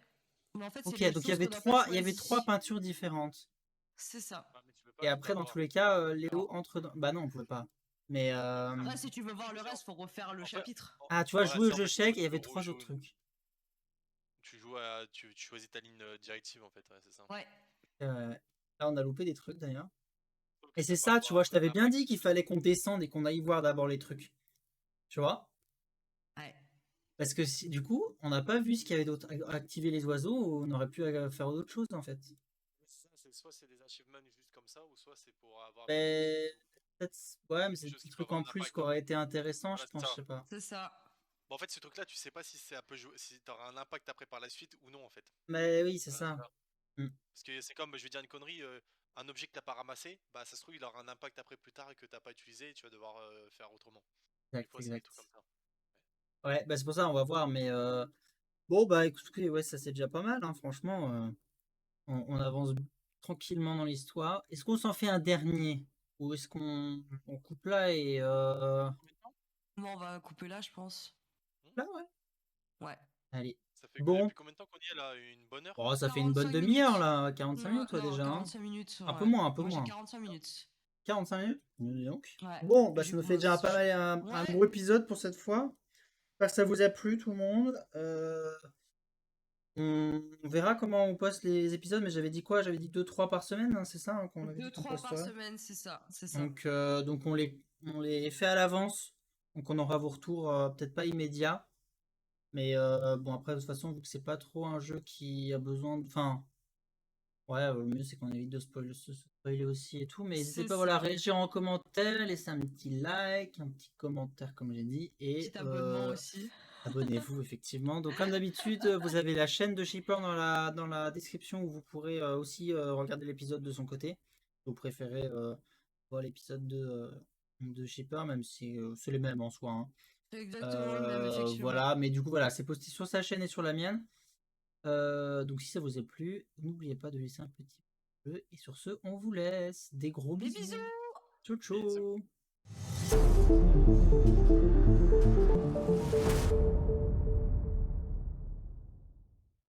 Mais en fait, c'est Ok, les donc choses qu'on n'a pas il y avait choisies. 3 peintures différentes. C'est ça. Ah, mais tu peux pas Et tout après, dans avoir. tous les cas, Léo entre dans... Bah non, on pouvait pas. Mais Après, si tu veux voir le reste, faut refaire le chapitre. ah, tu vois, Ouais, jouer au c'est en jeu fait, chèque et il y le avait rouge 3 ou- autres trucs. Tu joues tu choisis ta ligne directive en fait, ouais, c'est ça. Ouais. Là, on a loupé des trucs d'ailleurs. Sauf Et que c'est t'as pas ça, le tu droit vois, à je t'avais bien l'impact. dit qu'il fallait qu'on descende et qu'on aille voir d'abord les trucs. Tu vois? Ouais. Parce que si, du coup, on n'a pas vu ce qu'il y avait d'autre. Activer les oiseaux, on aurait pu faire d'autres choses en fait. C'est ça, soit c'est des achievements juste comme ça, ou soit c'est pour avoir Mais peut-être, ouais, mais c'est des des choses petits qui peuvent trucs avoir en un plus impact. qui auraient été intéressants, Voilà, je c'est pense, je ça. sais pas. C'est ça. Bon, en fait, ce truc-là, tu sais pas si c'est un peu si t'auras un impact après par la suite ou non en fait. Mais oui, c'est Voilà, ça. c'est ça. Mm. Parce que c'est comme, je vais dire une connerie, un objet que t'as pas ramassé, bah ça se trouve il aura un impact après plus tard et que t'as pas utilisé et tu vas devoir faire autrement. Des Exact, fois, c'est des exact. trucs comme ça. Ouais, bah c'est pour ça, on va voir, mais bon, bah écoutez, ouais, ça c'est déjà pas mal, hein, franchement. On avance tranquillement dans l'histoire. Est-ce qu'on s'en fait un dernier? Ou est-ce qu'on coupe là et Bon, on va couper là, je pense. là, ouais. Ouais. Allez. Ça fait Bon, depuis combien de temps qu'on y est là? Une bonne heure? oh, ça fait une bonne 45 demi-heure minutes. là, 45 minutes, ouais, Non, déjà, hein. 45 minutes. Un peu Ouais. moins, un peu Moi, j'ai moins. 45 minutes. 45 minutes? Dis donc. Ouais. Bon, bah ça Du nous coup, fait déjà pas mal un Ouais. gros épisode pour cette fois. J'espère que ça vous a plu tout le monde. On verra comment on poste les épisodes, mais j'avais dit quoi? J'avais dit 2-3 par semaine, hein, c'est ça hein, qu'on avait dit qu'on 2-3 par posterait. semaine, c'est ça. C'est ça. Donc on les fait à l'avance. Donc on aura vos retours peut-être pas immédiats. Mais bon après de toute façon vu que c'est pas trop un jeu qui a besoin de. Enfin ouais le mieux c'est qu'on évite de se spoiler aussi et tout. Mais n'hésitez C'est pas voilà, à ça. réagir en commentaire, laisser un petit like, un petit commentaire comme j'ai dit. Et Petit abonnement aussi. abonnez-vous effectivement. Donc comme d'habitude, vous avez la chaîne de Shipper dans la description où vous pourrez aussi regarder l'épisode de son côté. Si vous préférez voir l'épisode de Shipper, même si c'est les mêmes en soi. Hein. C'est exactement le même, effectivement. Voilà, mais du coup voilà, c'est posté sur sa chaîne et sur la mienne. Donc si ça vous a plu, n'oubliez pas de laisser un petit peu. Et sur ce, on vous laisse. Des gros Des bisous. bisous. Ciao ciao.